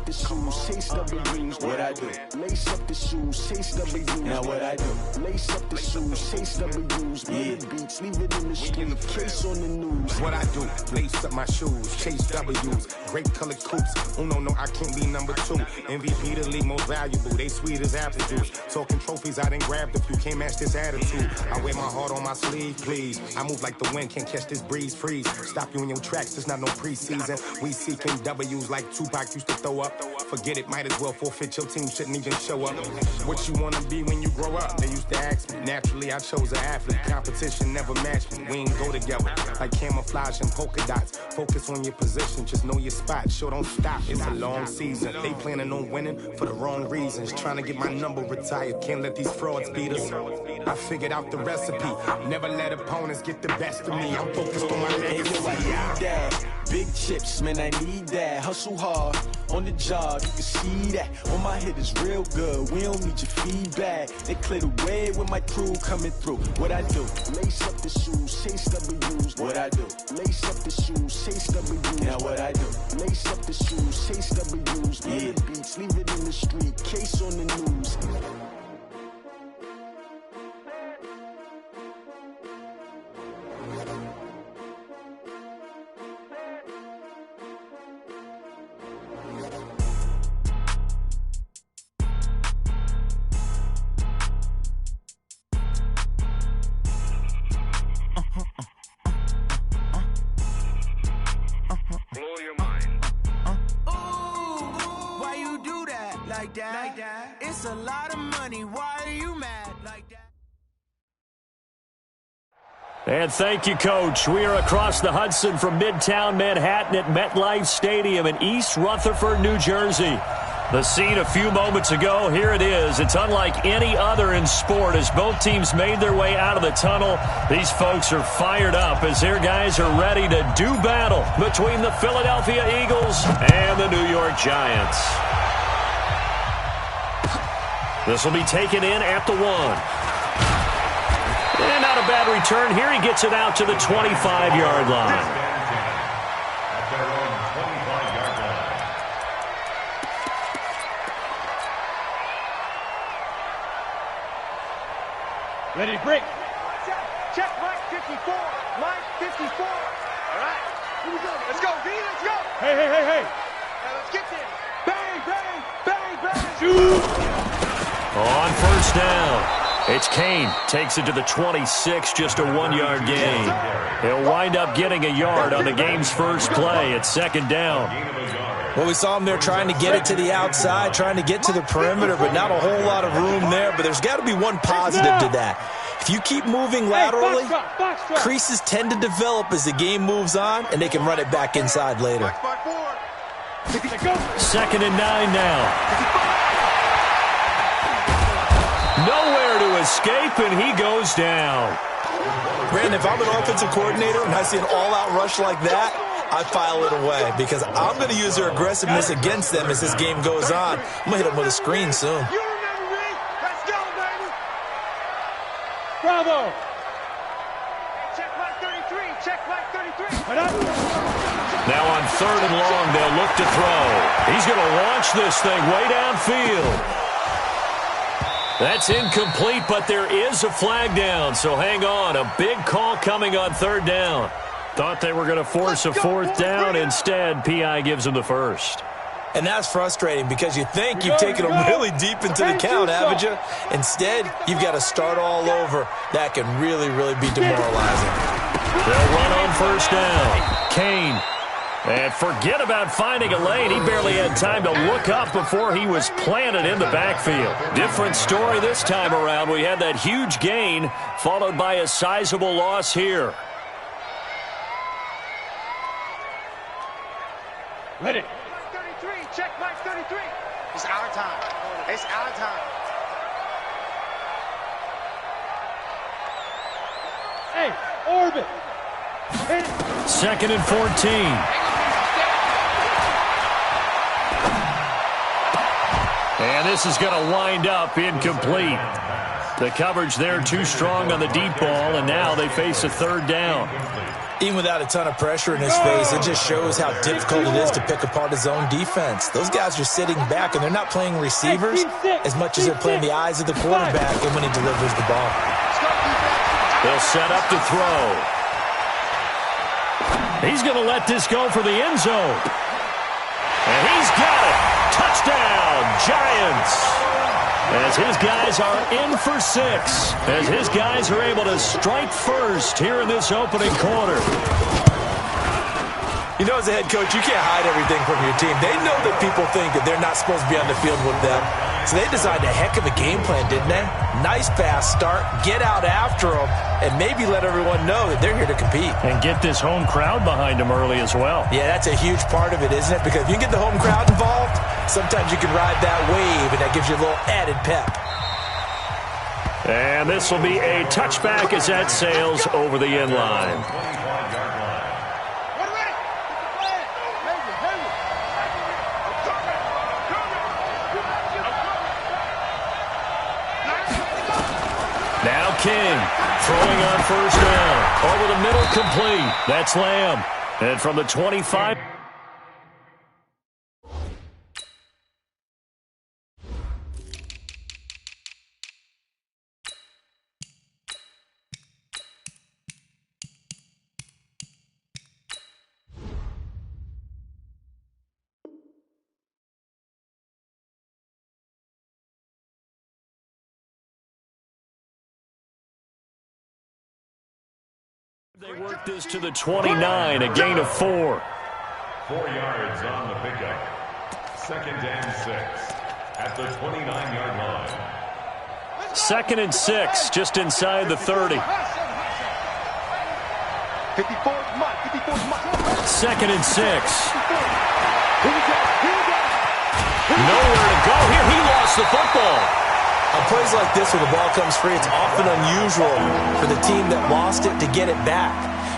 the shoes, chase W's. What I do? Lace up the shoes, chase W's. Now what I do? Lace up the shoes, chase W's. Minute beats, leave it in the street, case on the news. What I do? Lace up my shoes, chase W's. Great colored coops. Uno, no, I can't be number 2. MVP the league most valuable. They sweet as apple juice. Talking trophies, I done grabbed a few. Can't match this attitude. I wear my heart on my sleeve, please. I move like the wind, can't catch this breeze. Freeze. Stop you in your tracks. There's not no preseason. We seeking W's like Tupac used to throw up. Forget it, might as well forfeit. Your team shouldn't even show up. What you wanna be when you grow up? They used to ask me. Naturally, I chose an athlete. Competition never matched me. We ain't go together like camouflage and polka dots. Focus on your position, just know your spot. Sure, don't stop. It's a long season. They planning on winning for the wrong reasons. Trying to get my number retired. Can't let these frauds beat us. I figured out the recipe. Never let opponents get the best of me. I'm focused on my legacy. Big chips, man, I need that. Hustle hard on the job, you can see that. On my head is real good, we don't need your feedback. They clear the way with my crew coming through. What I do? Lace up the shoes, chase W's. What I do? Lace up the shoes, chase W's. Now what I do? Lace up the shoes, chase W's. Minute beats, leave it in the street, case on the news. Like that. It's a lot of money. Why are you mad like that? And thank you, Coach. We are across the Hudson from Midtown Manhattan at MetLife Stadium in East Rutherford, New Jersey. The scene a few moments ago, here it is. It's unlike any other in sport as both teams made their way out of the tunnel. These folks are fired up as their guys are ready to do battle between the Philadelphia Eagles and the New York Giants. This will be taken in at the 1. And not a bad return here. He gets it out to the 25-yard line. Ready to break. Check, Mike 54. Mike 54. All right. Here we go. Let's go, V. Let's go. Hey. Now let's get there. Bang, bang, bang, bang. Shoot. On first down, it's Kane. Takes it to the 26, just a 1-yard gain. He'll wind up getting a yard on the game's first play at second down. Well, we saw him there trying to get it to the outside, trying to get to the perimeter, but not a whole lot of room there. But there's got to be one positive to that. If you keep moving laterally, creases tend to develop as the game moves on, and they can run it back inside later. Second and 9 now. Nowhere to escape, and he goes down. Brandon, if I'm an offensive coordinator and I see an all-out rush like that, I file it away because I'm going to use their aggressiveness against them as this game goes on. I'm going to hit them with a screen soon. You remember me? Let's go, baby. Bravo. Check Mike 33. Check Mike 33. Now on third and long, they'll look to throw. He's going to launch this thing way downfield. That's incomplete, but there is a flag down, so hang on. A big call coming on third down. Thought they were going to force a fourth down. Instead, P.I. gives them the first. And that's frustrating because you think you've taken them really deep into the count, haven't you? Instead, you've got to start all over. That can really, really be demoralizing. They'll run on first down. Kane. And forget about finding a lane. He barely had time to look up before he was planted in the backfield. Different story this time around. We had that huge gain followed by a sizable loss here. Ready. Mike 33. Check Mike 33. It's our time. It's our time. Hey, orbit. Hit it. Second and 14. And this is going to wind up incomplete. The coverage there too strong on the deep ball, and now they face a third down. Even without a ton of pressure in his face, it just shows how difficult it is to pick apart his own defense. Those guys are sitting back, and they're not playing receivers as much as they're playing the eyes of the quarterback and when he delivers the ball. They'll set up to throw. He's going to let this go for the end zone. And he's got it. Touchdown, Giants. As his guys are in for 6. As his guys are able to strike first here in this opening quarter. You know, as a head coach, you can't hide everything from your team. They know that people think that they're not supposed to be on the field with them. So they designed a heck of a game plan, didn't they? Nice fast start, get out after them, and maybe let everyone know that they're here to compete. And get this home crowd behind them early as well. Yeah, that's a huge part of it, isn't it? Because if you get the home crowd involved, sometimes you can ride that wave, and that gives you a little added pep. And this will be a touchback as that sails over the end line. Now King throwing on first down. Over the middle, complete. That's Lamb. And from the 25. They work this to the 29, a gain of 4. 4 yards on the pickup. 2nd and 6 at the 29-yard line. 2nd and 6, just inside the 30. 2nd and 6. Nowhere to go here. He lost the football. On plays like this where the ball comes free, it's often unusual for the team that lost it to get it back.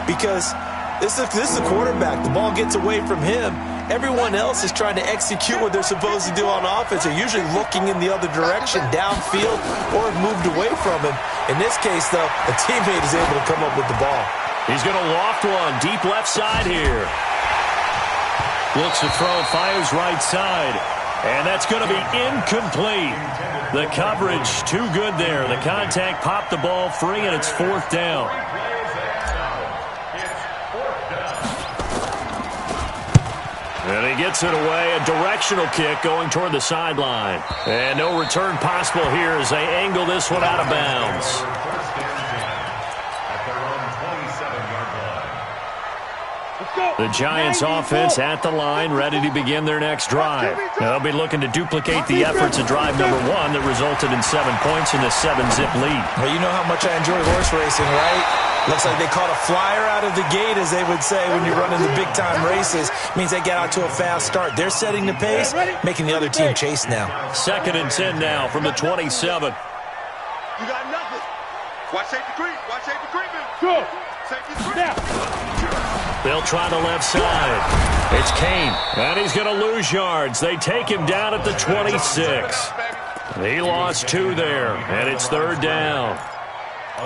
Because this is the quarterback. The ball gets away from him. Everyone else is trying to execute what they're supposed to do on offense. They're usually looking in the other direction, downfield, or have moved away from him. In this case, though, a teammate is able to come up with the ball. He's going to loft one deep left side here. Looks to throw, fires right side. And that's going to be incomplete. The coverage too good there. The contact popped the ball free, and it's 4th down. And he gets it away. A directional kick going toward the sideline. And no return possible here as they angle this one out of bounds. The Giants offense at the line, ready to begin their next drive. Now, they'll be looking to duplicate the efforts of drive number 1 that resulted in 7 points in the 7-zip lead. Well, you know how much I enjoy horse racing, right? Looks like they caught a flyer out of the gate, as they would say when you're running the big-time races. Means they get out to a fast start. They're setting the pace, making the other team chase now. 2nd and 10 now from the 27. You got nothing. Watch safety creep. Watch safety creeping. Go. Safety creep. They'll try the left side. It's Kane, and he's going to lose yards. They take him down at the 26. He lost 2 there, and it's 3rd down.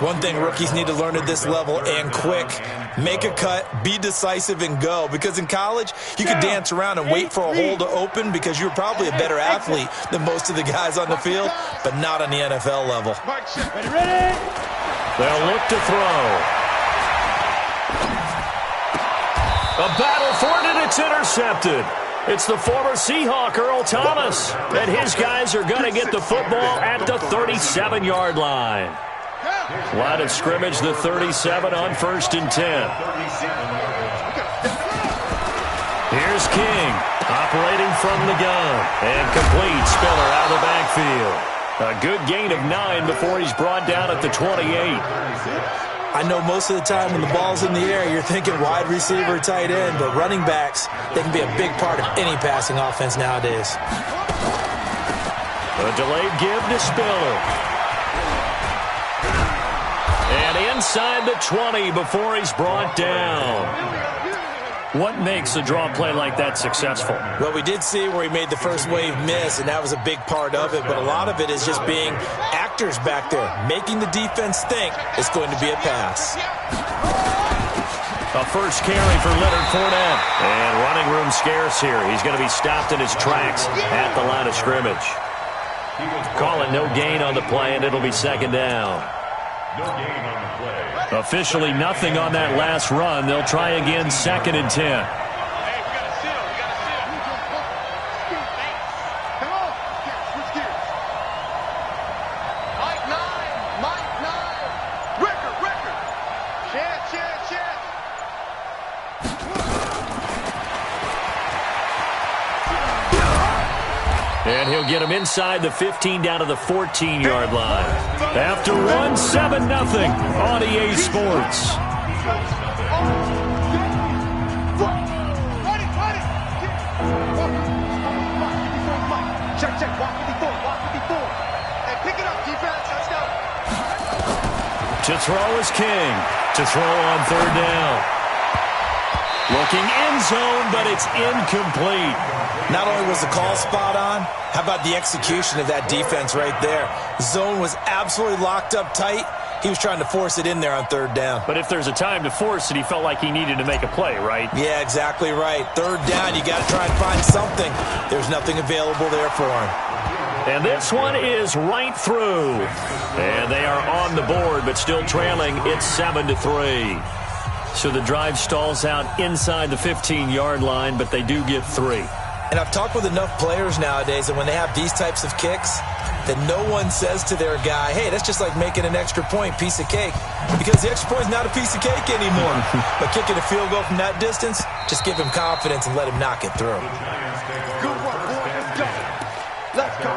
One thing rookies need to learn at this level, and quick, make a cut, be decisive, and go. Because in college, you could dance around and wait for a hole to open because you're probably a better athlete than most of the guys on the field, but not on the NFL level. Ready? They'll look to throw. A battle for it, and it's intercepted. It's the former Seahawk, Earl Thomas. And his guys are going to get the football at the 37-yard line. Line of scrimmage, the 37 on 1st and 10. Here's King, operating from the gun. And complete, Spiller out of the backfield. A good gain of 9 before he's brought down at the 28. I know most of the time when the ball's in the air, you're thinking wide receiver, tight end, but running backs, they can be a big part of any passing offense nowadays. A delayed give to Spiller. And inside the 20 before he's brought down. What makes a draw play like that successful? Well, we did see where he made the first wave miss, and that was a big part of it. But a lot of it is just being actors back there, making the defense think it's going to be a pass. A first carry for Leonard Fournette. And running room scarce here. He's going to be stopped in his tracks at the line of scrimmage. Calling no gain on the play, and it'll be second down. No gain on the play. Officially nothing on that last run. They'll try again, 2nd and 10. And he'll get him inside the 15 down to the 14-yard line. After one, 7-0 on EA Sports. Check, walk 54. Hey, pick it up, defense. Let's go. To throw is King. To throw on 3rd down. Looking end zone, but it's incomplete. Not only was the call spot on, how about the execution of that defense right there? Zone was absolutely locked up tight. He was trying to force it in there on 3rd down. But if there's a time to force it, he felt like he needed to make a play, right? Yeah, exactly right. 3rd down, you got to try and find something. There's nothing available there for him. And this one is right through. And they are on the board, but still trailing. It's 7-3. So the drive stalls out inside the 15-yard line, but they do get 3. And I've talked with enough players nowadays that when they have these types of kicks, that no one says to their guy, hey, that's just like making an extra point, piece of cake. Because the extra point is not a piece of cake anymore. But kicking a field goal from that distance, just give him confidence and let him knock it through. Good work, boys. Let's go.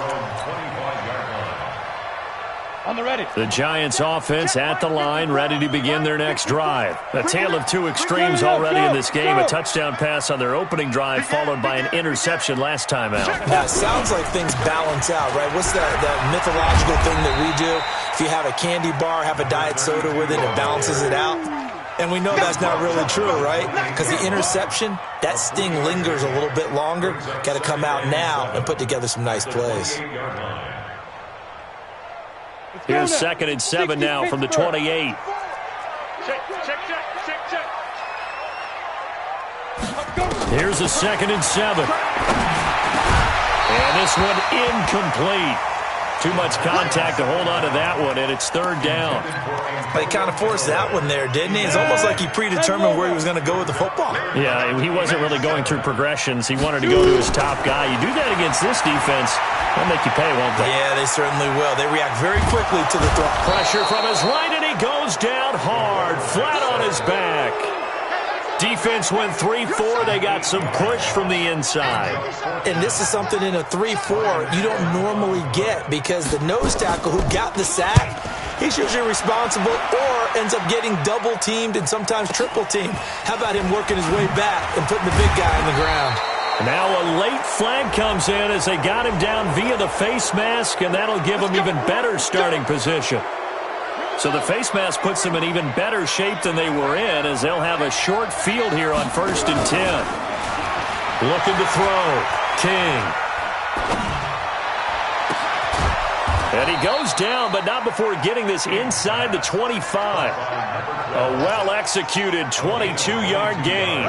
On the ready. The Giants offense at the line, ready to begin their next drive. A tale of two extremes already in this game. A touchdown pass on their opening drive, followed by an interception last time out. Now, it sounds like things balance out, right? What's that mythological thing that we do? If you have a candy bar, have a diet soda with it, it balances it out. And we know that's not really true, right? Because the interception, that sting lingers a little bit longer. Got to come out now and put together some nice plays. Here's 2nd and 7 now from the 28. Check. Here's a 2nd and 7. And this one incomplete. Too much contact to hold on to that one, and it's 3rd down. But he kind of forced that one there, didn't he? It's almost like he predetermined where he was going to go with the football. Yeah, he wasn't really going through progressions. He wanted to go to his top guy. You do that against this defense, they'll make you pay, won't they? Yeah, they certainly will. They react very quickly to the throw. Pressure from his right, and he goes down hard, flat on his back. Defense went 3-4. They got some push from the inside. And this is something in a 3-4 you don't normally get because the nose tackle who got the sack, he's usually responsible or ends up getting double-teamed and sometimes triple-teamed. How about him working his way back and putting the big guy on the ground? Now a late flag comes in as they got him down via the face mask, and that'll give him even better starting position. So the face mask puts them in even better shape than they were in as they'll have a short field here on 1st and 10. Looking to throw. King. And he goes down, but not before getting this inside the 25. A well-executed 22-yard gain.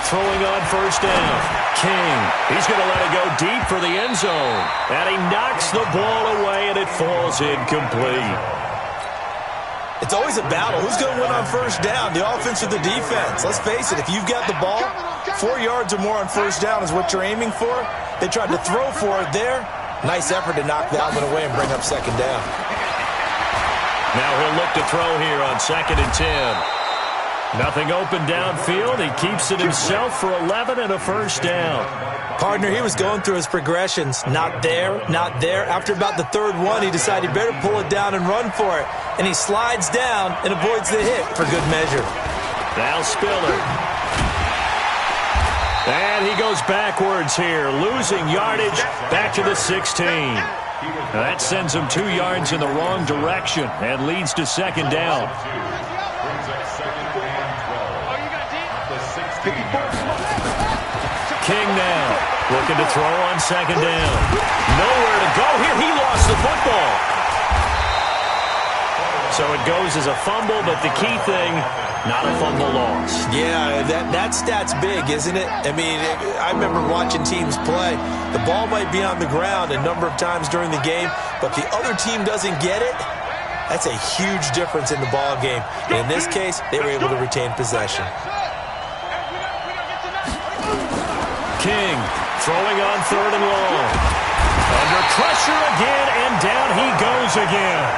Throwing on 1st down. King. He's going to let it go deep for the end zone. And he knocks the ball away, and it falls incomplete. It's always a battle. Who's going to win on 1st down, the offense or the defense? Let's face it, if you've got the ball, 4 yards or more on 1st down is what you're aiming for. They tried to throw for it there. Nice effort to knock that one away and bring up 2nd down. Now he'll look to throw here on 2nd and 10. Nothing open downfield. He keeps it himself for 11 and a 1st down. Partner, he was going through his progressions. Not there, not there. After about the 3rd one, he decided he better pull it down and run for it. And he slides down and avoids the hit for good measure. Now Spiller. And he goes backwards here, losing yardage back to the 16. Now that sends him 2 yards in the wrong direction and leads to 2nd down. King now, looking to throw on 2nd down. Nowhere to go here. He lost the football. So it goes as a fumble, but the key thing, not a fumble loss. Yeah, that stat's big, isn't it? I mean, I remember watching teams play. The ball might be on the ground a number of times during the game, but the other team doesn't get it. That's a huge difference in the ball game. And in this case, they were able to retain possession. King throwing on 3rd and long. Under pressure again, and down he goes again.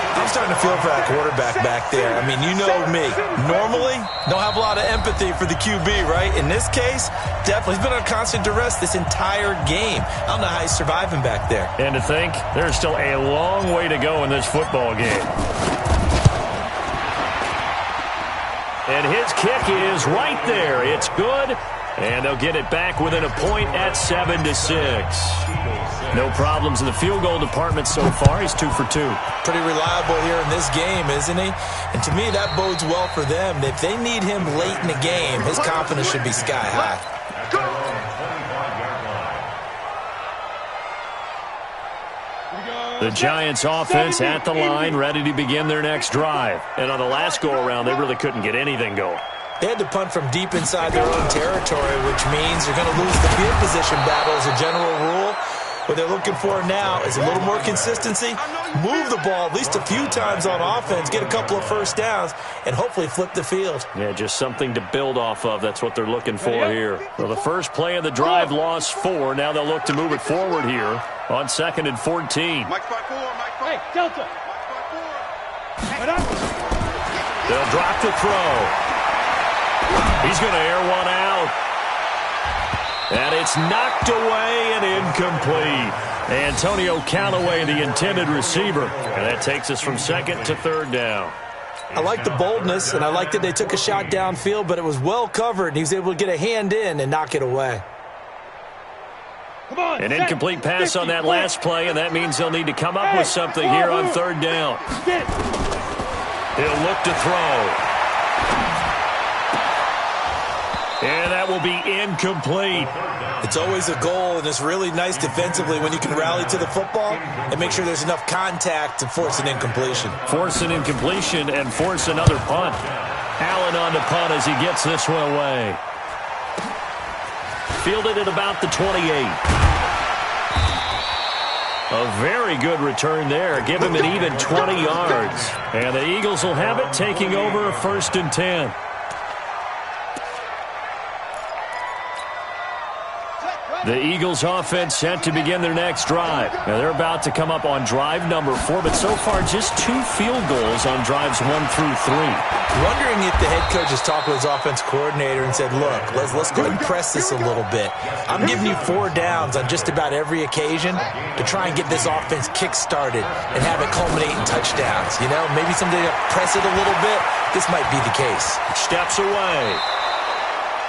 I'm starting to feel for that quarterback back there. I mean, you know me. Normally, don't have a lot of empathy for the QB, right? In this case, definitely. He's been on constant duress this entire game. I don't know how he's surviving back there. And to think, there's still a long way to go in this football game. And his kick is right there. It's good. And they'll get it back within a point at 7-6. No problems in the field goal department so far. He's 2 for 2. Pretty reliable here in this game, isn't he? And to me, that bodes well for them. If they need him late in the game, his confidence should be sky high. The Giants offense at the line, ready to begin their next drive. And on the last go-around, they really couldn't get anything going. They had to punt from deep inside their own territory, which means they're going to lose the field position battle as a general rule. What they're looking for now is a little more consistency, move the ball at least a few times on offense, get a couple of first downs, and hopefully flip the field. Yeah, just something to build off of. That's what they're looking for here. Well, the first play of the drive lost 4. Now they'll look to move it forward here on 2nd and 14. Hey, Delta. They'll drop the throw. He's going to air one out. And it's knocked away and incomplete. Antonio Callaway, the intended receiver. And that takes us from 2nd to 3rd down. I like the boldness, and I like that they took a shot downfield, but it was well covered, and he was able to get a hand in and knock it away. Come on, an incomplete pass on that last play, and that means they'll need to come up with something here on 3rd down. He'll look to throw. And that will be incomplete. It's always a goal, and it's really nice defensively when you can rally to the football and make sure there's enough contact to force an incompletion. Force an incompletion and force another punt. Allen on the punt as he gets this one away. Fielded at about the 28. A very good return there. Give him an even 20 yards. And the Eagles will have it, taking over a 1st and 10. The Eagles offense set to begin their next drive. Now they're about to come up on drive number 4, but so far just 2 field goals on drives 1 through 3. Wondering if the head coach has talked with his offense coordinator and said, look, let's go ahead and press this a little bit. I'm giving you 4 downs on just about every occasion to try and get this offense kick-started and have it culminate in touchdowns. You know, maybe someday to press it a little bit. This might be the case. Steps away.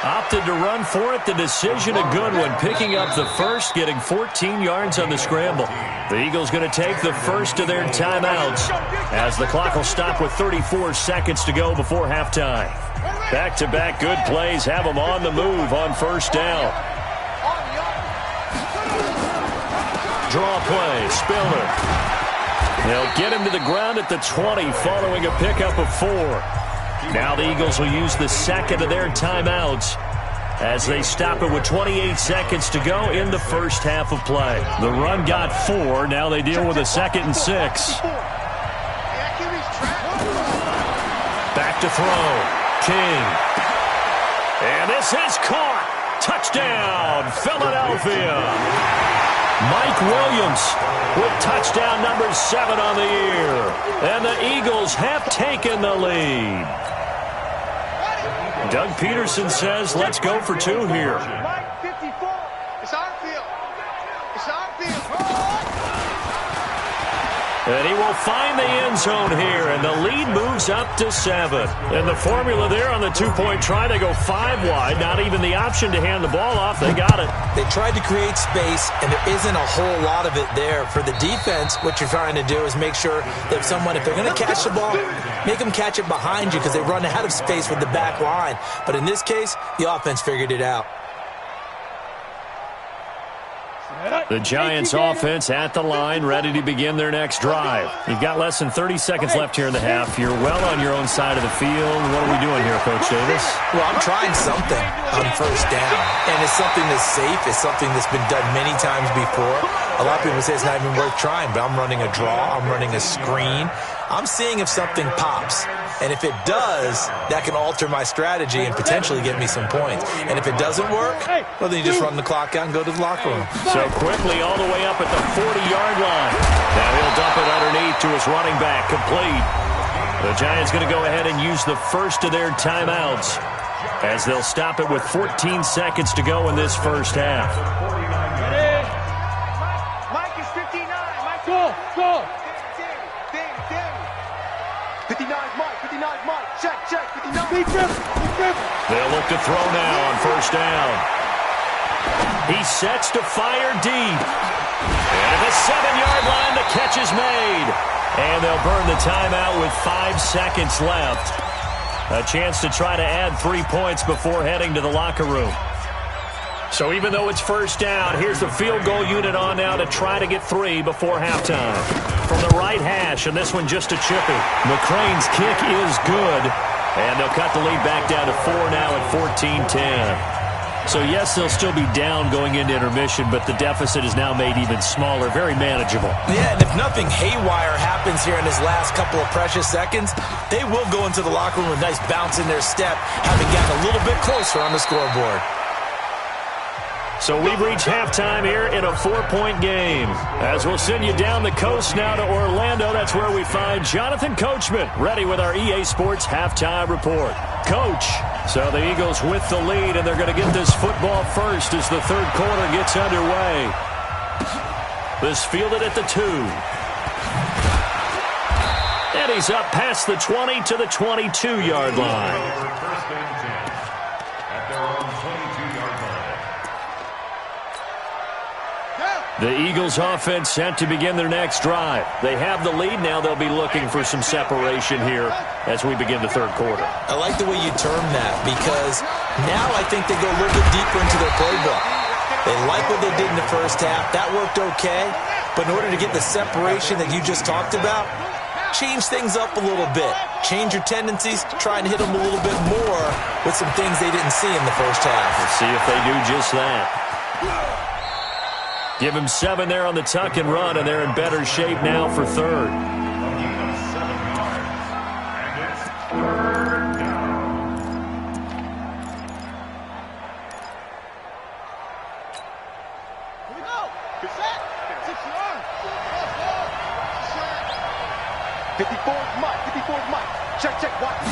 Opted to run for it. The decision a good one. Picking up the first, getting 14 yards on the scramble. The Eagles going to take the first of their timeouts as the clock will stop with 34 seconds to go before halftime. Back-to-back good plays have them on the move on 1st down. Draw play. Spiller. They'll get him to the ground at the 20 following a pickup of 4. Now the Eagles will use the 2nd of their timeouts as they stop it with 28 seconds to go in the first half of play. The run got 4. Now they deal with a 2nd and 6. Back to throw. King. And this is caught. Touchdown, Philadelphia. Mike Williams with touchdown number 7 on the year. And the Eagles have taken the lead. Doug Peterson says, let's go for 2 here. Mike 54. It's our field. It's our field. And he will find the end zone here, and the lead moves up to 7. And the formula there on the 2-point try, they go 5 wide. Not even the option to hand the ball off. They got it. They tried to create space, and there isn't a whole lot of it there. For the defense, what you're trying to do is make sure that if they're going to catch the ball, make them catch it behind you because they run out of space with the back line. But in this case, the offense figured it out. The Giants offense at the line, ready to begin their next drive. You've got less than 30 seconds left here in the half. You're well on your own side of the field. What are we doing here, Coach Davis? Well, I'm trying something on first down, and it's something that's safe. It's something that's been done many times before. A lot of people say it's not even worth trying, but I'm running a draw. I'm running a screen. I'm seeing if something pops. And if it does, that can alter my strategy and potentially get me some points. And if it doesn't work, well, then you just run the clock out and go to the locker room. So quickly all the way up at the 40-yard line. Now he'll dump it underneath to his running back, complete. The Giants going to go ahead and use the first of their timeouts as they'll stop it with 14 seconds to go in this first half. Mike is 59. Mike, go. 59 Mike, 59 Mike. Check, 59. Big grip. They'll look to throw now on first down. He sets to fire deep. And at the 7-yard line, the catch is made. And they'll burn the timeout with 5 seconds left. A chance to try to add 3 points before heading to the locker room. So even though it's first down, here's the field goal unit on now to try to get 3 before halftime. From the right hash, and this one just a chippy. McCrane's kick is good, and they'll cut the lead back down to 4 now at 14-10. So yes, they'll still be down going into intermission, but the deficit is now made even smaller, very manageable. Yeah, and if nothing haywire happens here in his last couple of precious seconds, they will go into the locker room with a nice bounce in their step, having gotten a little bit closer on the scoreboard. So we've reached halftime here in a 4-point game. As we'll send you down the coast now to Orlando, that's where we find Jonathan Coachman, ready with our EA Sports Halftime Report. Coach, so the Eagles with the lead, and they're going to get this football first as the third quarter gets underway. This fielded at the 2. And he's up past the 20 to the 22-yard line. The Eagles offense set to begin their next drive. They have the lead now. They'll be looking for some separation here as we begin the third quarter. I like the way you term that because now I think they go a little bit deeper into their playbook. They like what they did in the first half. That worked okay. But in order to get the separation that you just talked about, change things up a little bit. Change your tendencies, try and hit them a little bit more with some things they didn't see in the first half. Let's see if they do just that. Give him 7 there on the tuck and run, and they're in better shape now for third. Here we go. Good set. 6-yard. 54's Mike. Check. Watch.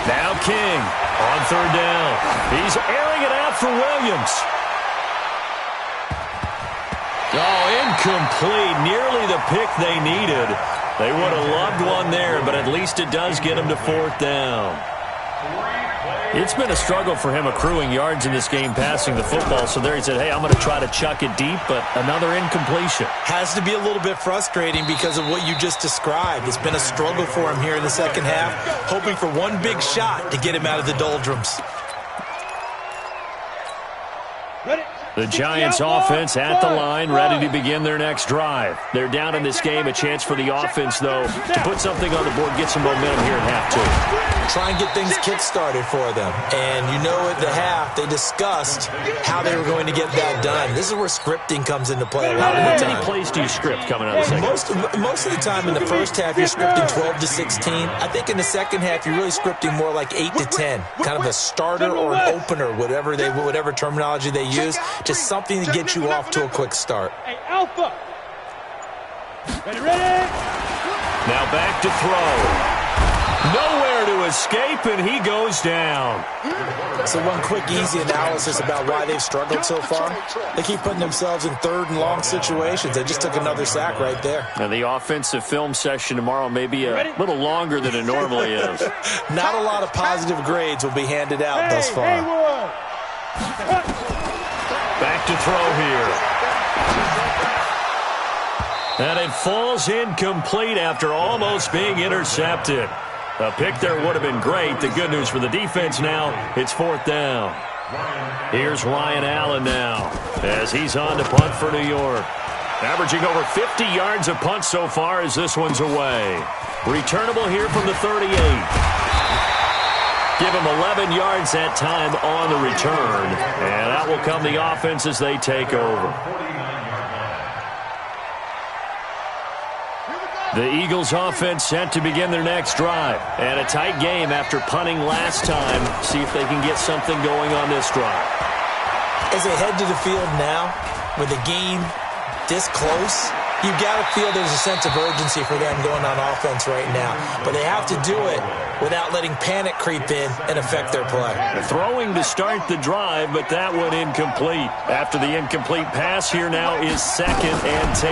Now King on third down. He's airing it out for Williams. Oh, incomplete. Nearly the pick they needed. They would have loved one there, but at least it does get them to fourth down. It's been a struggle for him accruing yards in this game passing the football. So there he said, hey, I'm going to try to chuck it deep, but another incompletion. Has to be a little bit frustrating because of what you just described. It's been a struggle for him here in the second half, hoping for one big shot to get him out of the doldrums. The Giants offense at the line, ready to begin their next drive. They're down in this game. A chance for the offense, though, to put something on the board, get some momentum here at half 2. Try and get things kick-started for them. And you know at the half, they discussed how they were going to get that done. This is where scripting comes into play a lot of the time. How many plays do you script coming out of the second? Most of the time in the first half, you're scripting 12 to 16. I think in the second half, you're really scripting more like 8 to 10. Kind of a starter or an opener, whatever terminology they use. Just something to get you off to a quick start. Hey, Alpha. Ready. Now back to throw. Nowhere to escape, and he goes down. So one quick, easy analysis about why they've struggled so far. They keep putting themselves in third and long situations. They just took another sack right there. Now the offensive film session tomorrow may be a little longer than it normally is. Not a lot of positive grades will be handed out thus far. Back to throw here. And it falls incomplete after almost being intercepted. A pick there would have been great. The good news for the defense now, it's fourth down. Here's Ryan Allen now as he's on to punt for New York. Averaging over 50 yards a punt so far as this one's away. Returnable here from the 38. Give him 11 yards that time on the return. And out will come the offense as they take over. The Eagles offense set to begin their next drive. And a tight game after punting last time. See if they can get something going on this drive. As they head to the field now, with the game this close, you got to feel there's a sense of urgency for them going on offense right now. But they have to do it without letting panic creep in and affect their play. Throwing to start the drive, but that went incomplete. After the incomplete pass, here now is 2nd and 10.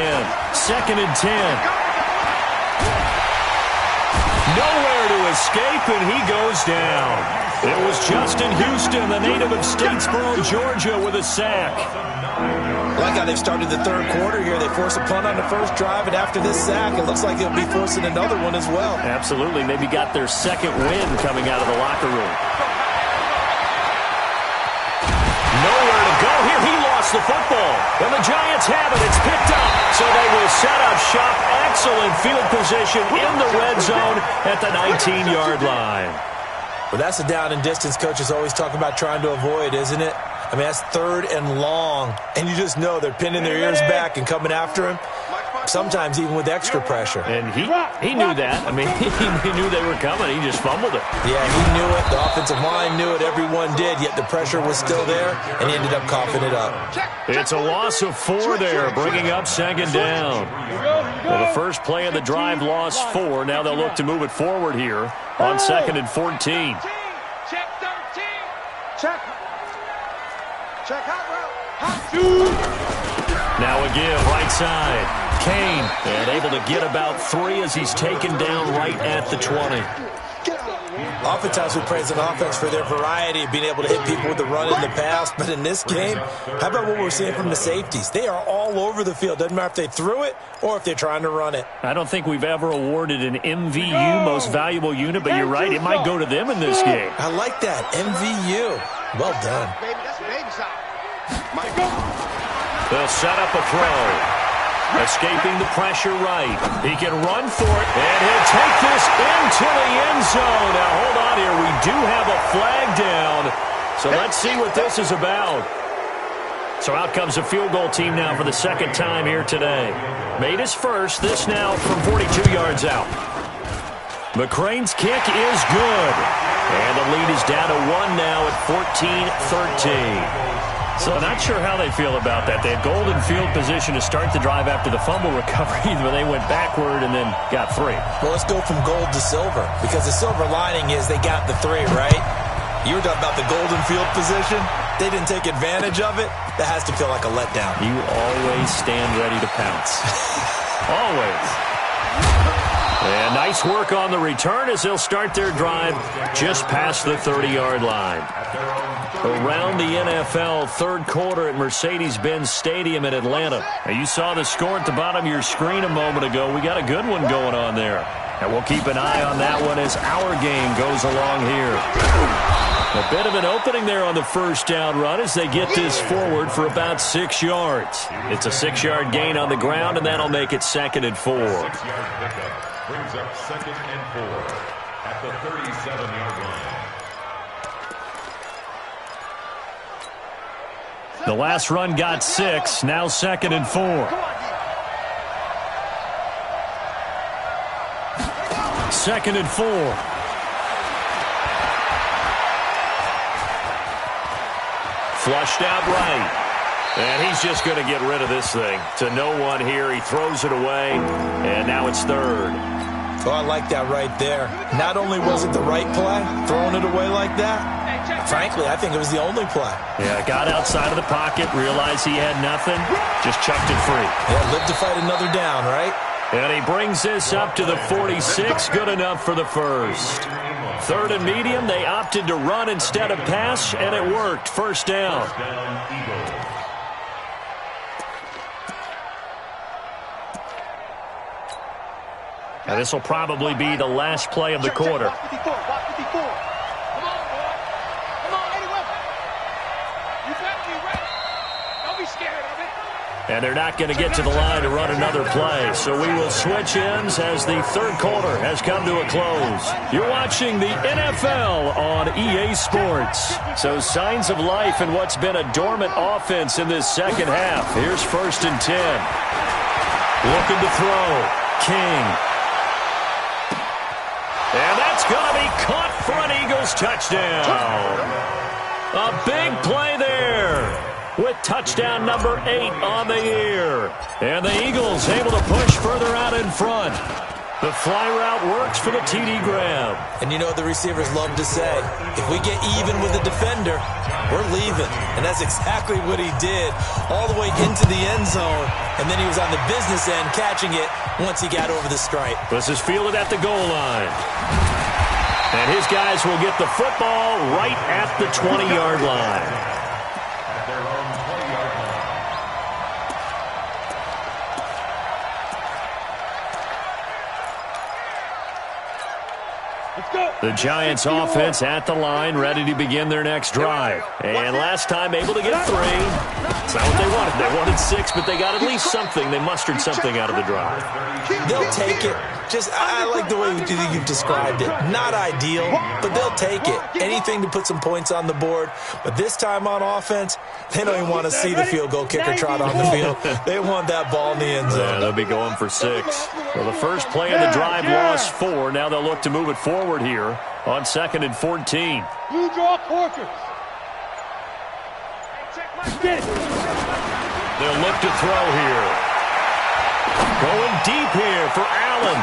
2nd and 10. Nowhere to escape, and he goes down. It was Justin Houston, the native of Statesboro, Georgia, with a sack. I like how they started the third quarter here. They forced a punt on the first drive, and after this sack, it looks like they'll be forcing another one as well. Absolutely. Maybe got their second win coming out of the locker room. Nowhere to go here. He lost the football. And the Giants have it. It's picked up. So they will set up shop. Excellent field position in the red zone at the 19-yard line. Well, that's the down and distance coaches always talk about trying to avoid, isn't it? I mean, that's 3rd and long, and you just know they're pinning their ears back and coming after him, sometimes even with extra pressure. And he knew that. I mean, he knew they were coming. He just fumbled it. Yeah, he knew it. The offensive line knew it. Everyone did, yet the pressure was still there, and he ended up coughing it up. It's a loss of 4 there, bringing up 2nd down. Well, the first play of the drive lost 4. Now they'll look to move it forward here on 2nd and 14. Check 13. Check. Check hot route. Now a give, right side. Kane, and able to get about 3 as he's taken down right at the 20. Oftentimes we praise an offense for their variety of being able to hit people with the run in the pass, but in this game, how about what we're seeing from the safeties? They are all over the field. Doesn't matter if they threw it or if they're trying to run it. I don't think we've ever awarded an MVU, most valuable unit, but you're right, it might go to them in this game. I like that, MVU. Well done. They'll set up a throw. Escaping the pressure right. He can run for it, and he'll take this into the end zone. Now, hold on here. We do have a flag down, so let's see what this is about. So out comes the field goal team now for the 2nd time here today. Made his first, this now from 42 yards out. McCrane's kick is good, and the lead is down to 1 now at 14-13. So not sure how they feel about that. They had golden field position to start the drive after the fumble recovery, but they went backward and then got 3. Well, let's go from gold to silver, because the silver lining is they got the 3, right? You were talking about the golden field position. They didn't take advantage of it. That has to feel like a letdown. You always stand ready to pounce. Always. And nice work on the return as they'll start their drive just past the 30-yard line. Around the NFL, 3rd quarter at Mercedes-Benz Stadium in Atlanta. Now, you saw the score at the bottom of your screen a moment ago. We got a good one going on there. And we'll keep an eye on that one as our game goes along here. A bit of an opening there on the first down run as they get this forward for about 6 yards. It's a 6-yard gain on the ground, and that'll make it 2nd and 4. 6-yard pickup brings up 2nd and 4 at the 37-yard line. The last run got 6, now 2nd and 4. 2nd and 4. Flushed out right. And he's just going to get rid of this thing. To no one here. He throws it away, and now it's 3rd. Oh, I like that right there. Not only was it the right play, throwing it away like that, frankly, I think it was the only play. Yeah, got outside of the pocket, realized he had nothing, just chucked it free. Yeah, live to fight another down, right? And he brings this up to the 46, good enough for the first. 3rd and medium, they opted to run instead of pass, and it worked. First down. Now, this will probably be the last play of the quarter. And they're not going to get to the line to run another play. So we will switch ends as the third quarter has come to a close. You're watching the NFL on EA Sports. So signs of life in what's been a dormant offense in this second half. Here's 1st and 10. Looking to throw. King. And that's going to be caught for an Eagles touchdown. A big play there, with touchdown number 8 on the year. And the Eagles able to push further out in front. The fly route works for the TD grab. And you know what the receivers love to say? If we get even with the defender, we're leaving. And that's exactly what he did, all the way into the end zone. And then he was on the business end catching it once he got over the stripe. This is fielded at the goal line. And his guys will get the football right at the 20-yard line. The Giants offense at the line, ready to begin their next drive. And last time able to get 3. It's not what they wanted. They wanted 6, but they got at least something. They mustered something out of the drive. They'll take it. I like the way you've described it. Not ideal, but they'll take it. Anything to put some points on the board. But this time on offense, they don't even want to see the field goal kicker trot on the field. They want that ball in the end zone. Yeah, they'll be going for 6. Well, the first play of the drive lost 4. Now they'll look to move it forward here on 2nd and 14. You draw quarters. They'll look to throw here. Going deep here for Allen.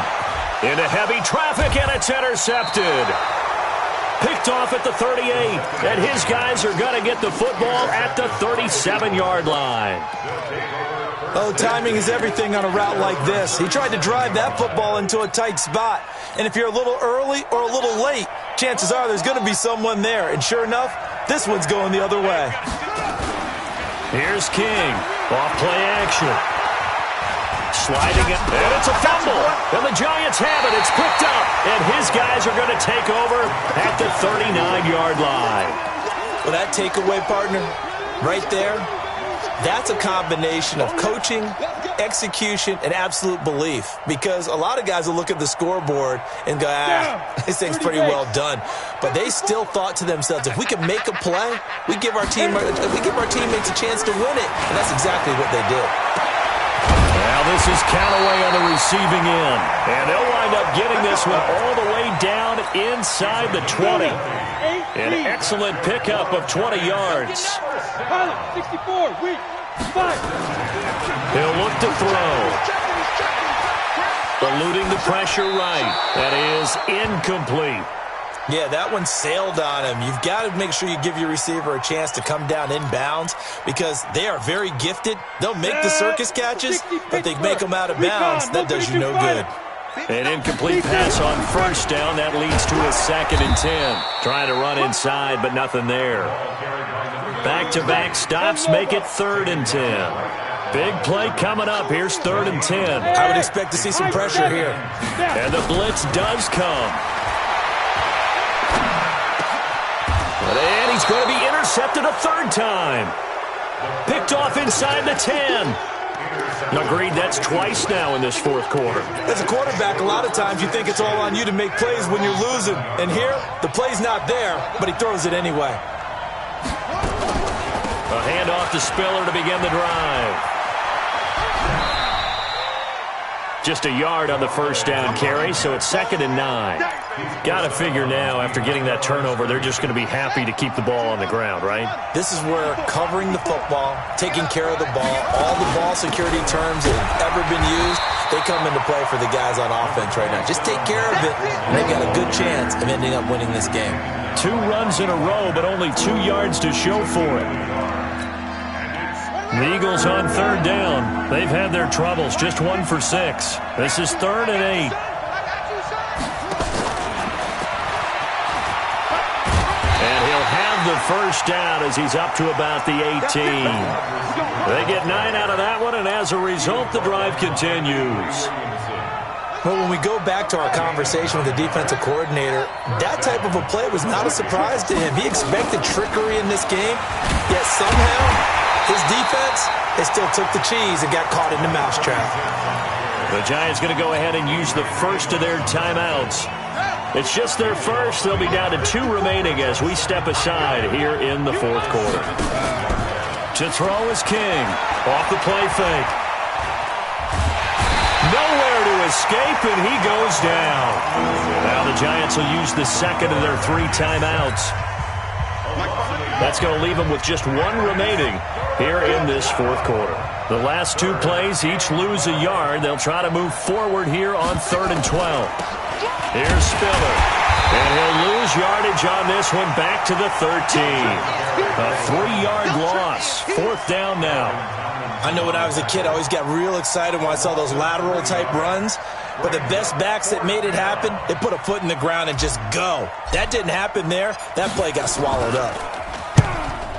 Into heavy traffic, and it's intercepted. Picked off at the 38, and his guys are going to get the football at the 37-yard line. Oh, timing is everything on a route like this. He tried to drive that football into a tight spot. And if you're a little early or a little late, chances are there's going to be someone there. And sure enough, this one's going the other way. Here's King. Off play action. Sliding it, and it's a fumble. And the Giants have it. It's picked up. And his guys are going to take over at the 39-yard line. Well, that takeaway, partner, right there, that's a combination of coaching, execution, and absolute belief. Because a lot of guys will look at the scoreboard and go, this thing's pretty well done. But they still thought to themselves, if we can make a play, we give our teammates a chance to win it. And that's exactly what they did. Now this is Callaway on the receiving end. And they'll wind up getting this one all the way down inside the 20. An excellent pickup of 20 yards. 64, weak, 5. He'll look to throw. Eluding the pressure right. That is incomplete. Yeah, that one sailed on him. You've got to make sure you give your receiver a chance to come down inbounds because they are very gifted. They'll make the circus catches, but they make them out of bounds. That does you no good. An incomplete pass on first down. That leads to a 2nd and 10. Trying to run inside, but nothing there. Back-to-back stops make it 3rd and 10. Big play coming up. Here's 3rd and 10. I would expect to see some pressure here. And the blitz does come. And he's going to be intercepted a 3rd time. Picked off inside the 10. Agreed, that's twice now in this 4th quarter. As a quarterback, a lot of times you think it's all on you to make plays when you're losing. And here, the play's not there, but he throws it anyway. A handoff to Spiller to begin the drive. Just a yard on the first down carry, so it's 2nd and 9. Got to figure now, after getting that turnover, they're just going to be happy to keep the ball on the ground, right? This is where covering the football, taking care of the ball, all the ball security terms that have ever been used, they come into play for the guys on offense right now. Just take care of it, and they've got a good chance of ending up winning this game. 2 runs in a row, but only 2 yards to show for it. The Eagles on 3rd down. They've had their troubles, just 1 for 6. This is 3rd and 8. And he'll have the first down as he's up to about the 18. They get 9 out of that one, and as a result, the drive continues. Well, when we go back to our conversation with the defensive coordinator, that type of a play was not a surprise to him. He expected trickery in this game, yet somehow His defense, they still took the cheese and got caught in the mousetrap. The Giants going to go ahead and use the first of their timeouts. It's just their first. They'll be down to 2 remaining as we step aside here in the fourth quarter. To throw is King. Off the play fake. Nowhere to escape, and he goes down. Now the Giants will use the second of their 3 timeouts. That's going to leave them with just 1 remaining here in this fourth quarter. The last 2 plays each lose a yard. They'll try to move forward here on 3rd and 12. Here's Spiller. And he'll lose yardage on this one back to the 13. A 3-yard loss. 4th down now. I know when I was a kid, I always got real excited when I saw those lateral-type runs. But the best backs that made it happen, they put a foot in the ground and just go. That didn't happen there. That play got swallowed up.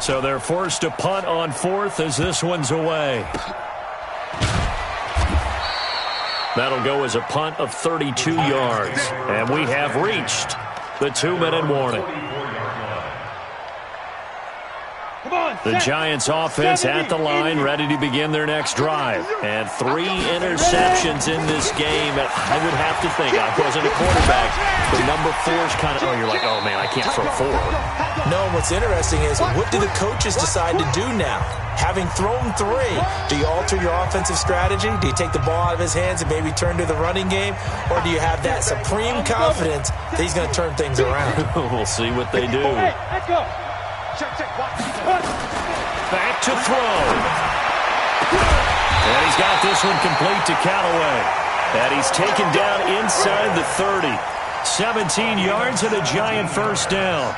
So they're forced to punt on 4th as this one's away. That'll go as a punt of 32 yards. And we have reached the 2-minute warning. The Giants offense at the line, ready to begin their next drive. And 3 interceptions in this game. I would have to think, I wasn't a quarterback, but number 4's kind of, you're like, oh man, I can't throw 4. No, what's interesting is, what do the coaches decide to do now? Having thrown 3, do you alter your offensive strategy? Do you take the ball out of his hands and maybe turn to the running game? Or do you have that supreme confidence that he's going to turn things around? We'll see what they do. Back to throw. And he's got this one complete to Callaway. And he's taken down inside the 30. 17 yards and a Giant first down.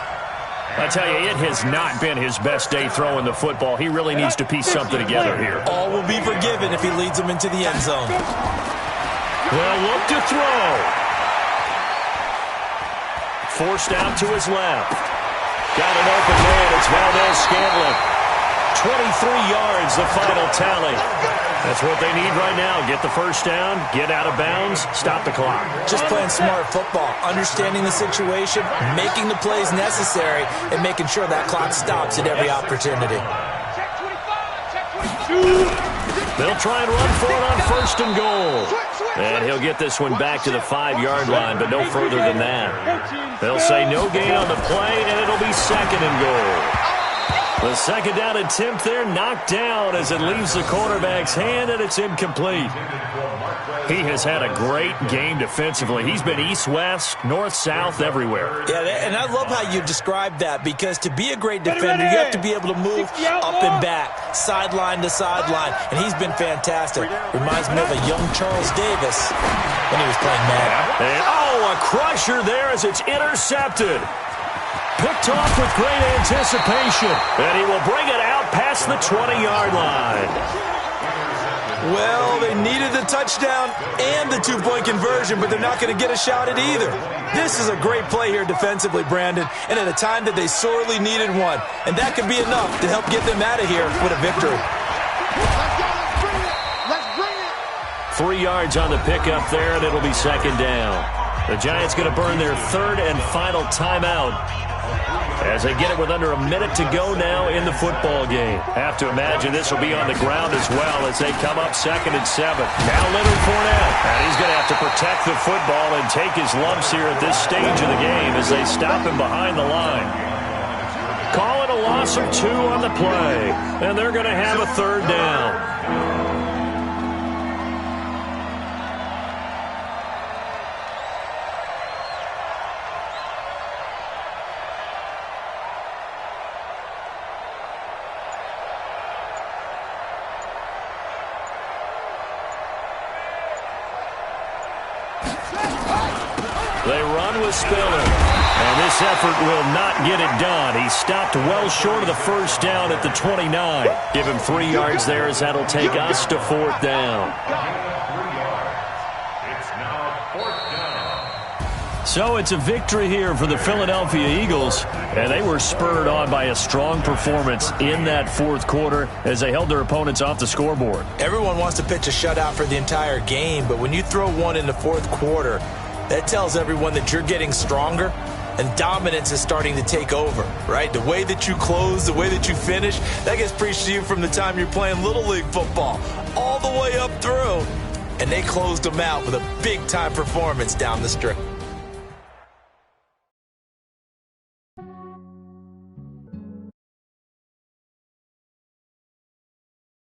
I tell you, it has not been his best day throwing the football. He really needs to piece something together here. All will be forgiven if he leads them into the end zone. Well, look to throw. Forced out to his left. Got an open man. It's Valdez-Scantling. 23 yards, the final tally. That's what they need right now. Get the first down, get out of bounds, stop the clock. Just playing smart football, understanding the situation, making the plays necessary, and making sure that clock stops at every opportunity. They'll try and run for it on 1st and goal. And he'll get this one back to the 5-yard line, but no further than that. They'll say no gain on the play, and it'll be 2nd and goal. The second down attempt there knocked down as it leaves the quarterback's hand, and it's incomplete. He has had a great game defensively. He's been east-west, north-south, everywhere. Yeah, and I love how you described that, because to be a great defender, you have to be able to move up and back, sideline to sideline, and he's been fantastic. Reminds me of a young Charles Davis when he was playing Madden. And, a crusher there as it's intercepted. Picked off with great anticipation. And he will bring it out past the 20-yard line. Well, they needed the touchdown and the 2-point conversion, but they're not going to get a shot at either. This is a great play here defensively, Brandon, and at a time that they sorely needed one. And that could be enough to help get them out of here with a victory. Let's bring it. 3 yards on the pickup there, and it'll be 2nd down. The Giants going to burn their 3rd and final timeout as they get it with under a minute to go now in the football game. Have to imagine this will be on the ground as well as they come up 2nd and 7. Now Leonard Fournette. And he's going to have to protect the football and take his lumps here at this stage of the game as they stop him behind the line. Call it a loss of 2 on the play. And they're going to have a 3rd down. They run with Spiller. And this effort will not get it done. He stopped well short of the first down at the 29. Give him 3 yards there as that'll take us to 4th down. It's now 4th down. So it's a victory here for the Philadelphia Eagles. And they were spurred on by a strong performance in that fourth quarter as they held their opponents off the scoreboard. Everyone wants to pitch a shutout for the entire game, but when you throw one in the fourth quarter, that tells everyone that you're getting stronger and dominance is starting to take over, right? The way that you close, the way that you finish, that gets preached to you from the time you're playing Little League football all the way up through. And they closed them out with a big-time performance down the stretch.